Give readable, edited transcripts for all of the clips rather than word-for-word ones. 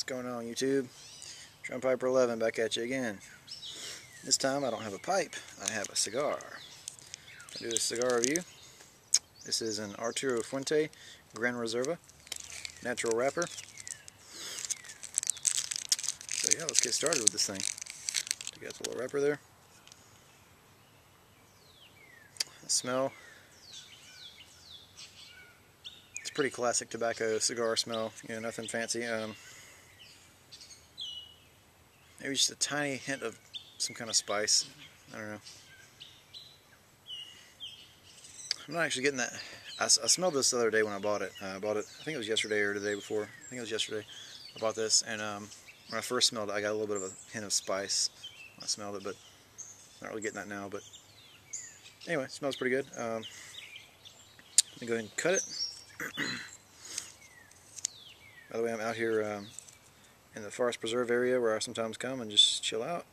What's going on, YouTube? Drum Piper 11 back at you again. This time I don't have a pipe, I have a cigar. I'll do a cigar review. This is an Arturo Fuente Gran Reserva natural wrapper. So yeah, let's get started with this thing. You got the little wrapper there. The smell. It's pretty classic tobacco cigar smell. You know, nothing fancy. Maybe just a tiny hint of some kind of spice. I don't know. I'm not actually getting that. I smelled this the other day when I bought it. I think it was yesterday or the day before. I think it was yesterday. I bought this, and when I first smelled it, I got a little bit of a hint of spice when I smelled it, but I'm not really getting that now. But anyway, it smells pretty good. Let me go ahead and cut it. By the way, I'm out here in the Forest Preserve area where I sometimes come and just chill out.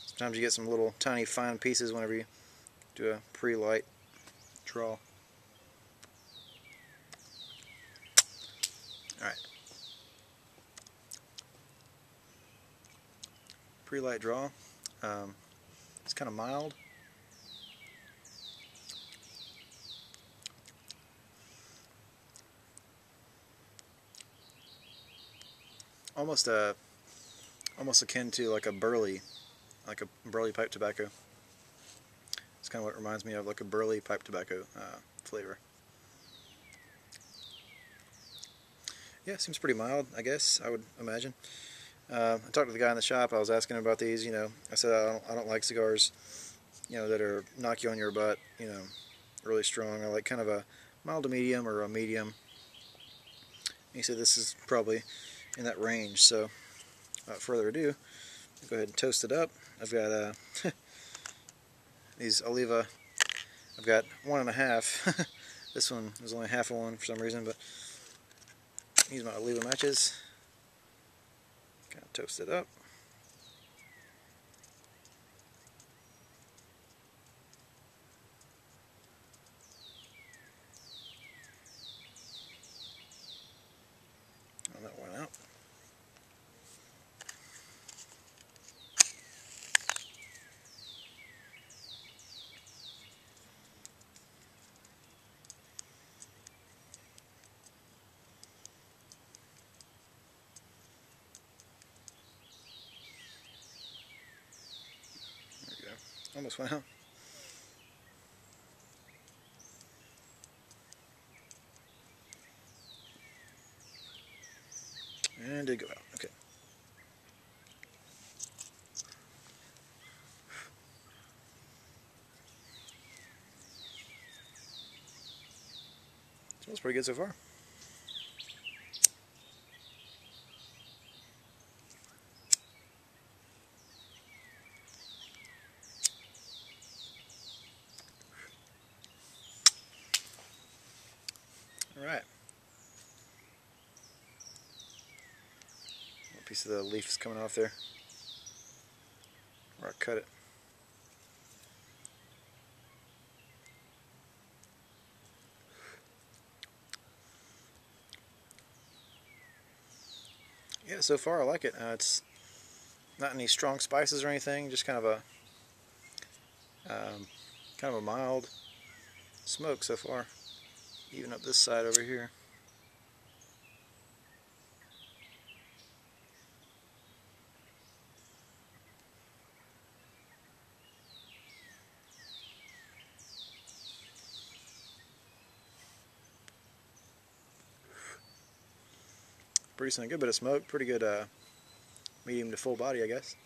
Sometimes you get some little tiny fine pieces whenever you do a pre-light draw. Alright. Pre-light draw. It's kind of mild. Almost akin to like a burley pipe tobacco. It's kind of what it reminds me of, like a burley pipe tobacco flavor. Yeah, it seems pretty mild, I guess, I would imagine. I talked to the guy in the shop. I was asking him about these. You know, I said I don't like cigars, you know, that are knock you on your butt, you know, really strong. I like kind of a mild to medium or a medium. He said this is probably in that range. So, without further ado, I'll go ahead and toast it up. I've got these Oliva. I've got 1.5. This one was only half of one for some reason, but use my Oliva matches. Kind of toast it up. That one out. There we go. Almost went out. And did go out. Okay. Smells pretty good so far. Alright. A piece of the leaf is coming off there where I cut it. Yeah, so far I like it. It's not any strong spices or anything, just kind of a mild smoke so far. Even up this side over here. Producing a good bit of smoke, pretty good medium to full body, I guess.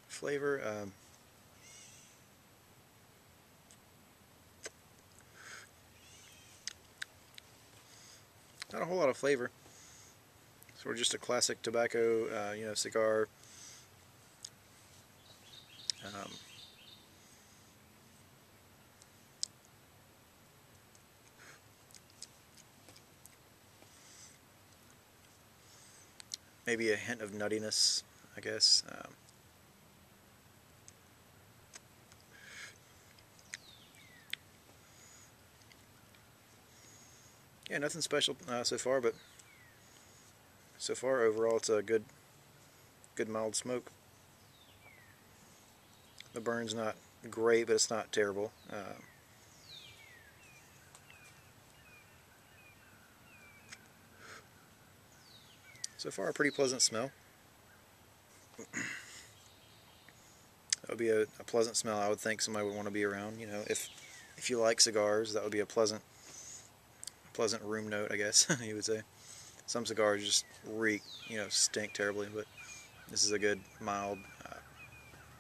Flavor, I a whole lot of flavor. Sort of just a classic tobacco, cigar. Um, Maybe a hint of nuttiness, I guess. Yeah, nothing special so far, but so far overall it's a good mild smoke. The burn's not great, but it's not terrible. So far a pretty pleasant smell. That would be a pleasant smell I would think somebody would want to be around. If you like cigars, that would be a pleasant room note, I guess you would say. Some cigars just reek, stink terribly, but this is a good, mild,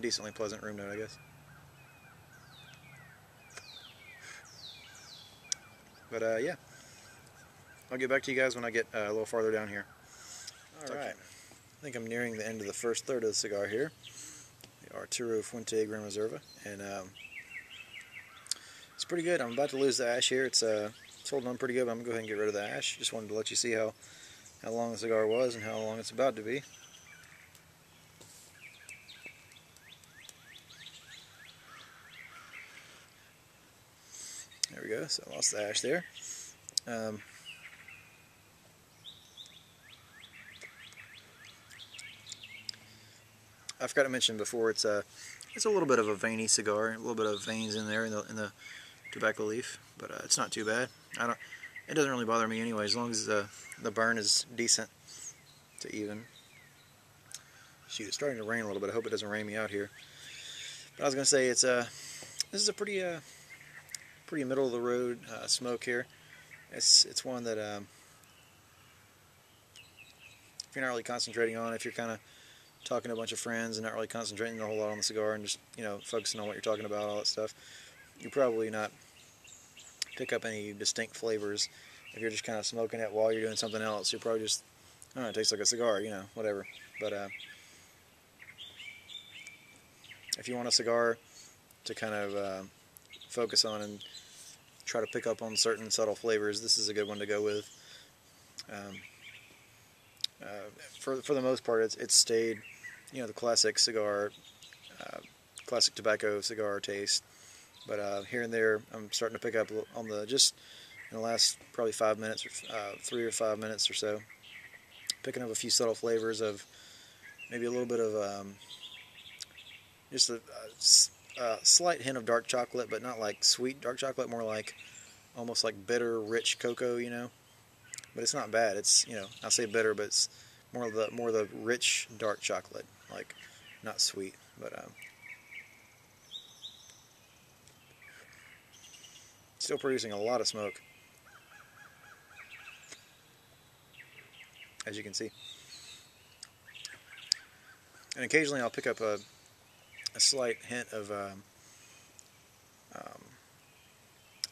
decently pleasant room note, I guess. But yeah, I'll get back to you guys when I get a little farther down here. Alright, I think I'm nearing the end of the first third of the cigar here. The Arturo Fuente Gran Reserva, and it's pretty good. I'm about to lose the ash here. It's holding on pretty good, but I'm going to go ahead and get rid of the ash. Just wanted to let you see how long the cigar was and how long it's about to be. There we go, so I lost the ash there. I forgot to mention before, it's a little bit of a veiny cigar, a little bit of veins in there in the tobacco leaf, but it's not too bad. It doesn't really bother me anyway, as long as the burn is decent to even. Shoot, it's starting to rain a little bit. I hope it doesn't rain me out here. But I was gonna say this is a pretty middle of the road smoke here. It's one that if you're not really concentrating on, if you're kind of talking to a bunch of friends and not really concentrating a whole lot on the cigar and just focusing on what you're talking about, all that stuff, you probably not pick up any distinct flavors. If you're just kind of smoking it while you're doing something else, you're probably just, it tastes like a cigar, whatever. But if you want a cigar to kind of focus on and try to pick up on certain subtle flavors, this is a good one to go with. For the most part, it's stayed, the classic cigar, classic tobacco cigar taste. But here and there, I'm starting to pick up on just in the last probably 5 minutes, or 3 or 5 minutes or so, picking up a few subtle flavors of maybe a little bit of just a slight hint of dark chocolate, but not like sweet dark chocolate, more like almost like bitter, rich cocoa, But it's not bad. It's I say bitter, but it's more the rich dark chocolate, like not sweet, but still producing a lot of smoke, as you can see. And occasionally I'll pick up a slight hint of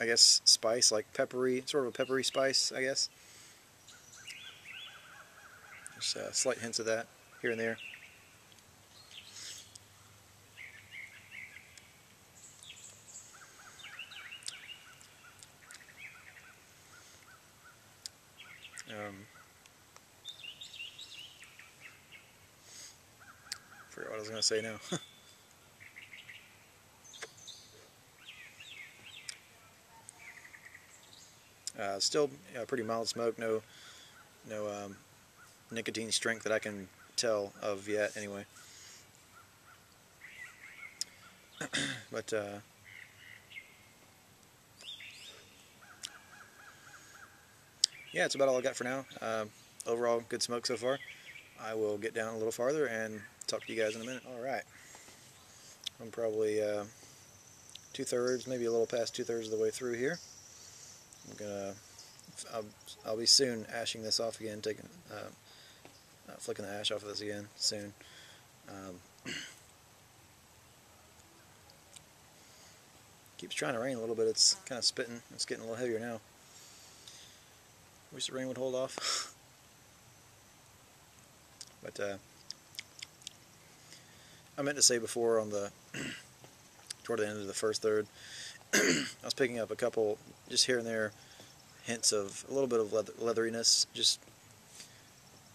I guess spice, like peppery, sort of a peppery spice, I guess. Just slight hints of that here and there. Forgot what I was going to say now. Still pretty mild smoke, no nicotine strength that I can tell of yet, anyway. But yeah, it's about all I got for now. Overall, good smoke so far. I will get down a little farther and talk to you guys in a minute. Alright, I'm probably 2/3, maybe a little past 2/3 of the way through here. I'll be soon ashing this off again, flicking the ash off of this again soon. Keeps trying to rain a little bit. It's kind of spitting. It's getting a little heavier now. Wish the rain would hold off. But I meant to say before on the toward the end of the first third, I was picking up a couple, just here and there, hints of a little bit of leatheriness, just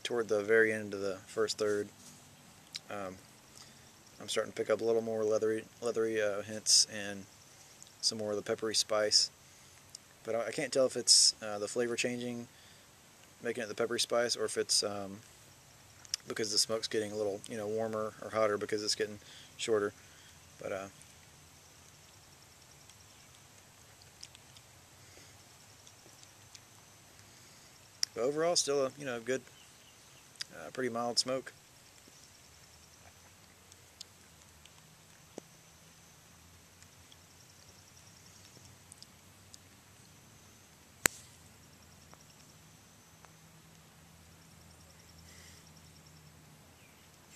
toward the very end of the first third. I'm starting to pick up a little more leathery hints and some more of the peppery spice. But I can't tell if it's the flavor changing, making it the peppery spice, or if it's because the smoke's getting a little, warmer or hotter because it's getting shorter. But overall, still a good, pretty mild smoke.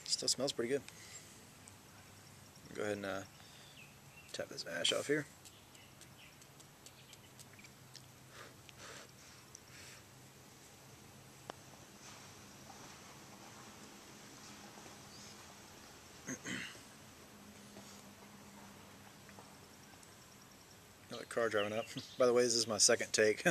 Still smells pretty good. Go ahead and tap this ash off here. Another car driving up. By the way, this is my second take.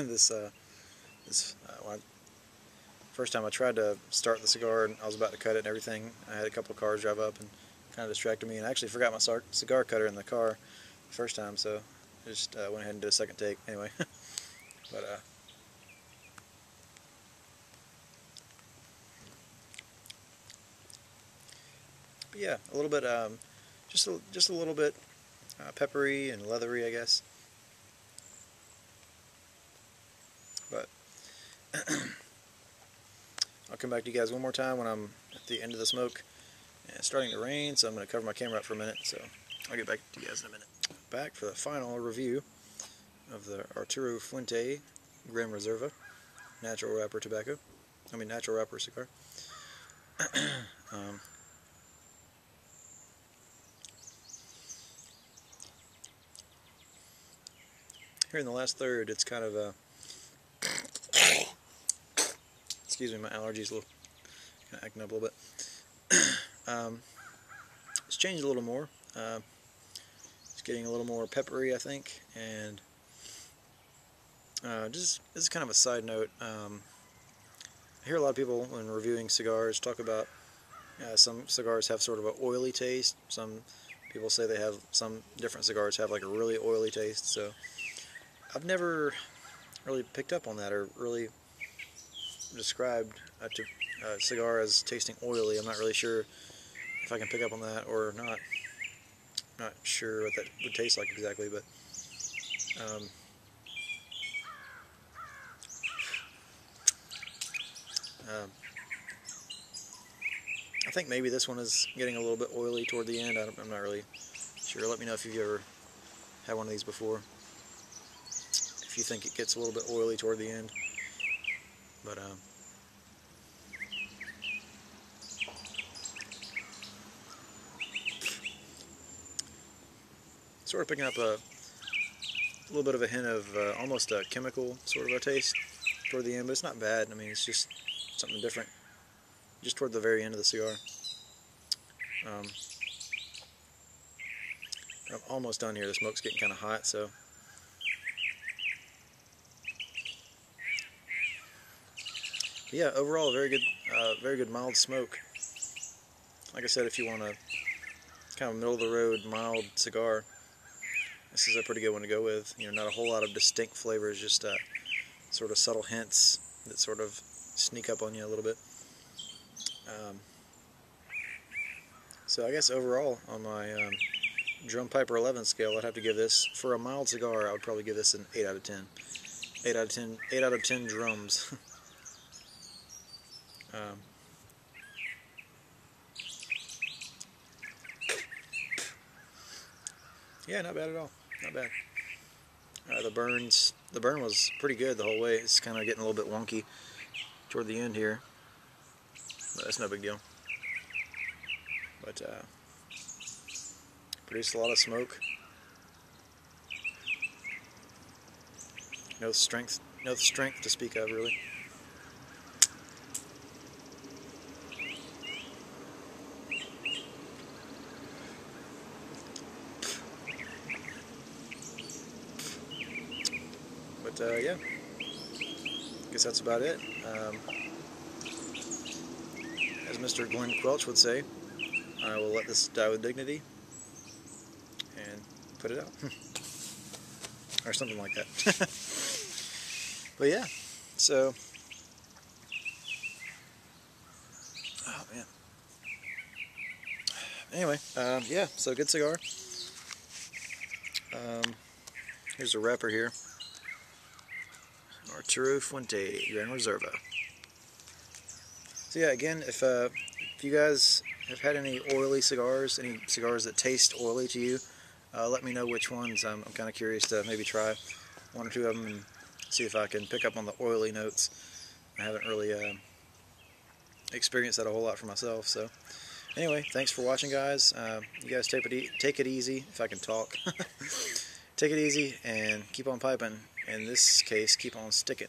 First time I tried to start the cigar and I was about to cut it and everything, I had a couple of cars drive up and kind of distracted me, and I actually forgot my cigar cutter in the car the first time, so I just went ahead and did a second take anyway. But yeah, a little bit, just a little bit peppery and leathery, I guess. But I'll come back to you guys one more time when I'm at the end of the smoke. And it's starting to rain, so I'm going to cover my camera up for a minute, so I'll get back to you guys in a minute. Back for the final review of the Arturo Fuente Gran Reserva natural wrapper natural wrapper cigar. Here in the last third, it's kind of a excuse me, my allergies a little kind of acting up a little bit. It's changed a little more. It's getting a little more peppery, I think, and just this is kind of a side note. I hear a lot of people when reviewing cigars talk about some cigars have sort of an oily taste. Some people say some different cigars have like a really oily taste. So I've never really picked up on that or really described a cigar as tasting oily. I'm not really sure if I can pick up on that or not. Not sure what that would taste like exactly, but I think maybe this one is getting a little bit oily toward the end. I'm not really sure. Let me know if you've ever had one of these before, if you think it gets a little bit oily toward the end. But sort of picking up a little bit of a hint of almost a chemical sort of a taste toward the end, but it's not bad. I mean, it's just something different just toward the very end of the cigar. I'm almost done here. The smoke's getting kind of hot, so but yeah, overall very good mild smoke. Like I said, if you want a kind of middle of the road mild cigar, this is a pretty good one to go with. Not a whole lot of distinct flavors, just sort of subtle hints that sort of sneak up on you a little bit. So I guess overall on my Drum Piper 11 scale, I'd have to give this, for a mild cigar, I would probably give this an 8 out of 10. 8 out of 10, 8 out of 10 drums. Yeah, not bad at all. Not bad. The burn was pretty good the whole way. It's kind of getting a little bit wonky toward the end here, but that's no big deal. But produced a lot of smoke. No strength to speak of, really. But yeah, guess that's about it. As Mr. Glenn Quelch would say, I will let this die with dignity and put it out. Or something like that. But yeah, so, oh man. Anyway, yeah, so good cigar. Here's a wrapper here. Arturo Fuente, Gran Reserva. So yeah, again, if you guys have had any oily cigars, any cigars that taste oily to you, let me know which ones. I'm kind of curious to maybe try one or two of them and see if I can pick up on the oily notes. I haven't really experienced that a whole lot for myself. So anyway, thanks for watching, guys. You guys take it easy, if I can talk. Take it easy and keep on piping. In this case, keep on sticking.